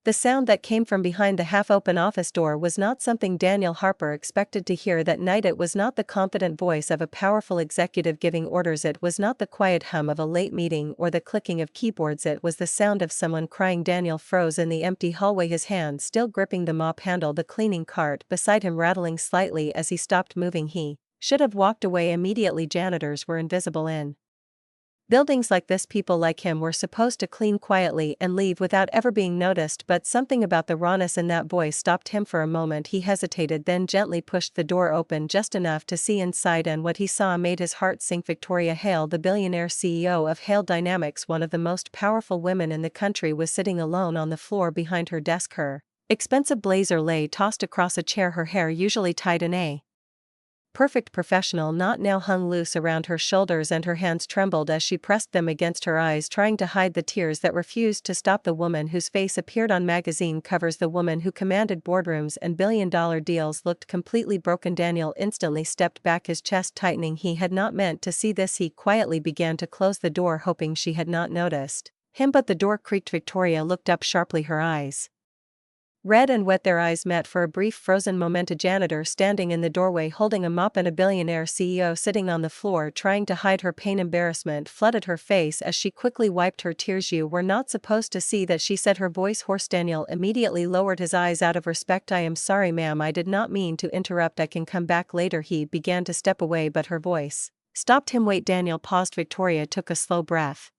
The sound that came from behind the half-open office door was not something Daniel Harper expected to hear that night. It was not the confident voice of a powerful executive giving orders. It was not the quiet hum of a late meeting or the clicking of keyboards. It was the sound of someone crying. Daniel froze in the empty hallway, his hand still gripping the mop handle, the cleaning cart beside him rattling slightly as he stopped moving. He should have walked away immediately. Janitors were invisible in buildings like this. People like him were supposed to clean quietly and leave without ever being noticed, but something about the rawness in that voice stopped him for a moment. He hesitated, then gently pushed the door open just enough to see inside, and what he saw made his heart sink. Victoria Hale, the billionaire CEO of Hale Dynamics, one of the most powerful women in the country, was sitting alone on the floor behind her desk. Her expensive blazer lay tossed across a chair, her hair, usually tied in a perfect professional knot, now hung loose around her shoulders, and her hands trembled as she pressed them against her eyes, trying to hide the tears that refused to stop. The woman whose face appeared on magazine covers, the woman who commanded boardrooms and billion-dollar deals, looked completely broken. Daniel instantly stepped back, his chest tightening. He had not meant to see this. He quietly began to close the door, hoping she had not noticed him, but the door creaked. Victoria looked up sharply, her eyes red and wet. Their eyes met for a brief frozen moment. A janitor standing in the doorway holding a mop, and a billionaire CEO sitting on the floor trying to hide her pain. Embarrassment flooded her face as she quickly wiped her tears. "You were not supposed to see that," she said, her voice hoarse. Daniel immediately lowered his eyes out of respect. "I am sorry, ma'am, I did not mean to interrupt. I can come back later." He began to step away, but her voice stopped him. "Wait." Daniel paused. Victoria took a slow breath.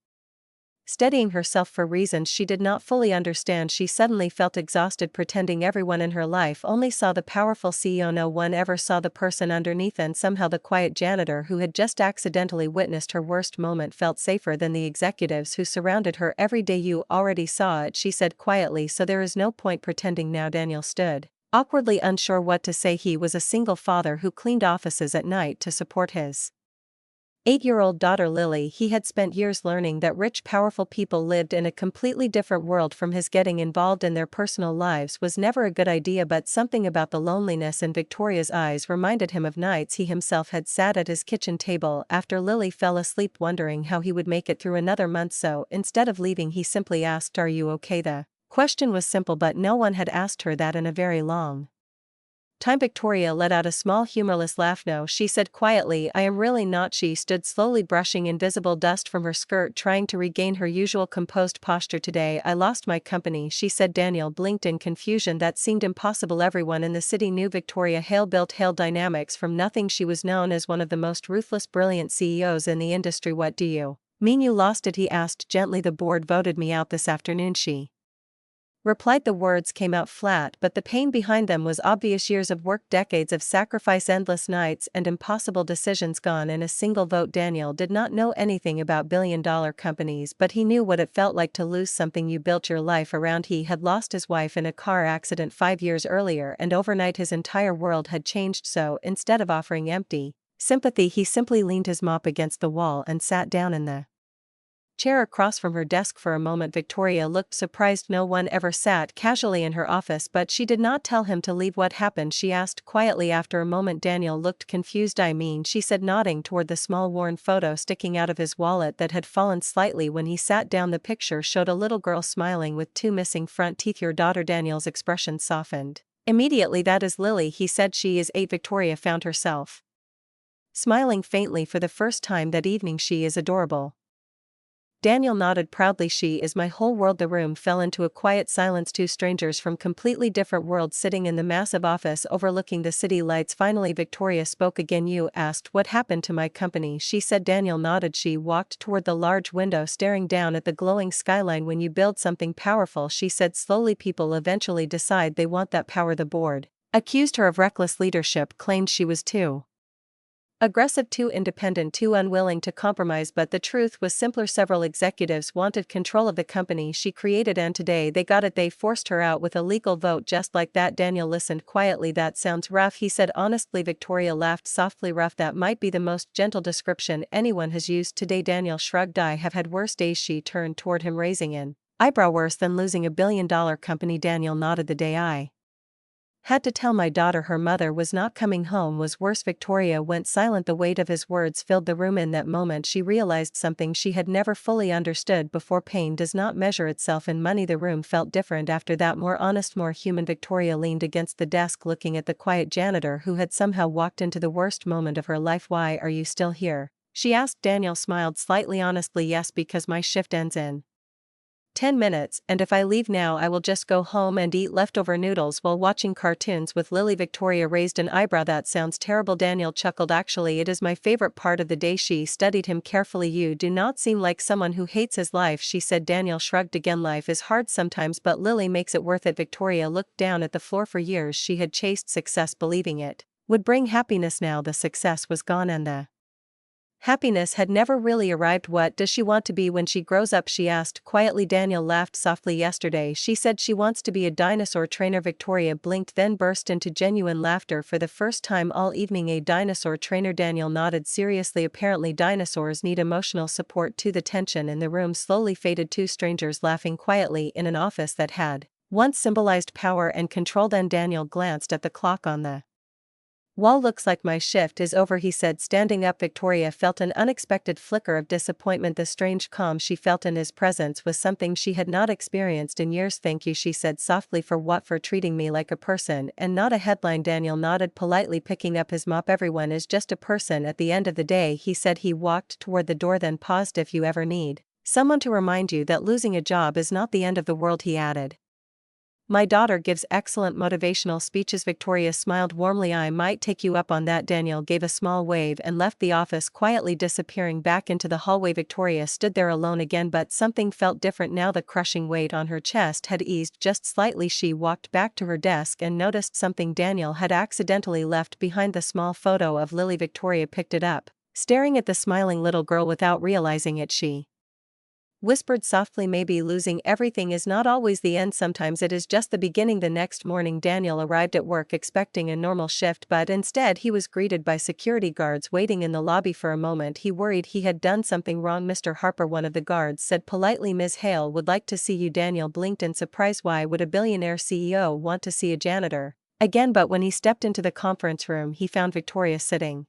Steadying herself for reasons she did not fully understand, she suddenly felt exhausted, pretending everyone in her life only saw the powerful CEO. No one ever saw the person underneath, and somehow the quiet janitor who had just accidentally witnessed her worst moment felt safer than the executives who surrounded her every day. "You already saw it," she said quietly, "so there is no point pretending now." Daniel stood, awkwardly unsure what to say. He was a single father who cleaned offices at night to support his 8-year-old daughter Lily. He had spent years learning that rich, powerful people lived in a completely different world from his. Getting involved in their personal lives was never a good idea, but something about the loneliness in Victoria's eyes reminded him of nights he himself had sat at his kitchen table after Lily fell asleep, wondering how he would make it through another month. So, instead of leaving, he simply asked, "Are you okay?" The question was simple, but no one had asked her that in a very long time. Victoria let out a small humorless laugh. "No," she said quietly, "I am really not." She stood slowly, brushing invisible dust from her skirt, trying to regain her usual composed posture. "Today I lost my company," she said. Daniel blinked in confusion. That seemed impossible. Everyone in the city knew Victoria Hale built Hale Dynamics from nothing. She was known as one of the most ruthless, brilliant CEOs in the industry. "What do you mean you lost it?" he asked gently. "The board voted me out this afternoon," she replied. The words came out flat, but the pain behind them was obvious. Years of work, decades of sacrifice, endless nights, and impossible decisions gone in a single vote. Daniel did not know anything about billion-dollar companies, but he knew what it felt like to lose something you built your life around. He had lost his wife in a car accident 5 years earlier, and overnight his entire world had changed. So, instead of offering empty sympathy, he simply leaned his mop against the wall and sat down in the chair across from her desk. For a moment Victoria looked surprised. No one ever sat casually in her office, but she did not tell him to leave. "What happened?" she asked quietly. After a moment Daniel looked confused. "I mean," she said, nodding toward the small worn photo sticking out of his wallet that had fallen slightly when he sat down. The picture showed a little girl smiling with 2 missing front teeth. "Your daughter?" Daniel's expression softened immediately. "That is Lily," he said. "She is 8." Victoria found herself smiling faintly for the first time that evening. "She is adorable." Daniel nodded proudly. "She is my whole world." The room fell into a quiet silence. Two strangers from completely different worlds sitting in the massive office overlooking the city lights. Finally Victoria spoke again. "You asked what happened to my company," she said. Daniel nodded. She walked toward the large window, staring down at the glowing skyline. "When you build something powerful," she said slowly, "people eventually decide they want that power." The board accused her of reckless leadership, claimed she was too aggressive, too independent, too unwilling to compromise, but the truth was simpler. Several executives wanted control of the company she created, and today they got it. They forced her out with a legal vote just like that. Daniel listened quietly. "That sounds rough," he said honestly. Victoria laughed softly. "Rough? That might be the most gentle description anyone has used today." Daniel shrugged. "I have had worse days." She turned toward him, raising an eyebrow. "Worse than losing a billion-dollar company?" Daniel nodded. "The day I Had to tell my daughter her mother was not coming home was worse. Victoria went silent. The weight of his words filled the room. In that moment she realized something she had never fully understood before. Pain does not measure itself in money. The room felt different after that, more honest, more human. Victoria leaned against the desk looking at the quiet janitor who had somehow walked into the worst moment of her life. "Why are you still here?" she asked. Daniel smiled slightly. "Honestly, yes, because my shift ends in 10 minutes, and if I leave now I will just go home and eat leftover noodles while watching cartoons with Lily." Victoria raised an eyebrow. "That sounds terrible." Daniel chuckled. "Actually, it is my favorite part of the day." She studied him carefully. "You do not seem like someone who hates his life," she said. Daniel shrugged again. "Life is hard sometimes, but Lily makes it worth it." Victoria looked down at the floor. For years she had chased success, believing it would bring happiness. Now the success was gone and the happiness had never really arrived. "What does she want to be when she grows up?" she asked quietly. Daniel laughed softly. "Yesterday she said she wants to be a dinosaur trainer." Victoria blinked, then burst into genuine laughter for the first time all evening. "A dinosaur trainer?" Daniel nodded seriously. "Apparently dinosaurs need emotional support too." The tension in the room slowly faded. Two strangers laughing quietly in an office that had once symbolized power and control. Then Daniel glanced at the clock on the wall. "Looks like my shift is over," he said, standing up. Victoria felt an unexpected flicker of disappointment. The strange calm she felt in his presence was something she had not experienced in years. "Thank you," she said softly. "For what?" "For treating me like a person and not a headline." Daniel nodded politely, picking up his mop. "Everyone is just a person at the end of the day," he said. He walked toward the door, then paused. "If you ever need someone to remind you that losing a job is not the end of the world," he added, "my daughter gives excellent motivational speeches." Victoria smiled warmly. "I might take you up on that." Daniel gave a small wave and left the office quietly, disappearing back into the hallway. Victoria stood there alone again, but something felt different now. The crushing weight on her chest had eased just slightly. She walked back to her desk and noticed something Daniel had accidentally left behind, the small photo of Lily. Victoria picked it up, staring at the smiling little girl. Without realizing it, she whispered softly, "Maybe losing everything is not always the end. Sometimes it is just the beginning." The next morning Daniel arrived at work expecting a normal shift, but instead he was greeted by security guards waiting in the lobby. For a moment he worried he had done something wrong. "Mr. Harper," one of the guards said politely, "Ms. Hale would like to see you." Daniel blinked in surprise. Why would a billionaire CEO want to see a janitor again? But when he stepped into the conference room he found Victoria sitting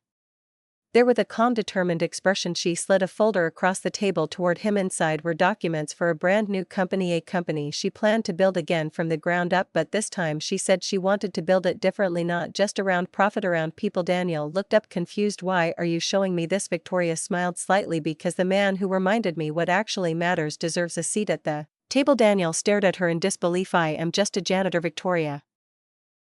there with a calm, determined expression. She slid a folder across the table toward him. Inside were documents for a brand new company, a company she planned to build again from the ground up, but this time she said she wanted to build it differently, not just around profit, around people. Daniel looked up confused. "Why are you showing me this?" Victoria smiled slightly. "Because the man who reminded me what actually matters deserves a seat at the table." Daniel stared at her in disbelief. "I am just a janitor." Victoria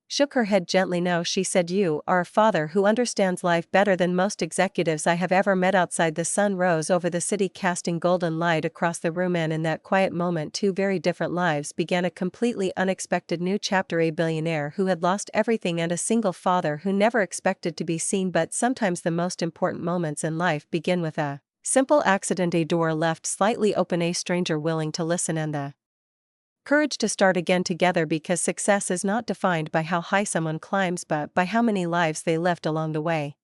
shook her head gently. "No," she said, "you are a father who understands life better than most executives I have ever met." Outside the sun rose over the city, casting golden light across the room, and in that quiet moment two very different lives began, a completely unexpected new chapter. A billionaire who had lost everything and a single father who never expected to be seen. But sometimes the most important moments in life begin with a simple accident, a door left slightly open, a stranger willing to listen, and the courage to start again together. Because success is not defined by how high someone climbs, but by how many lives they left along the way.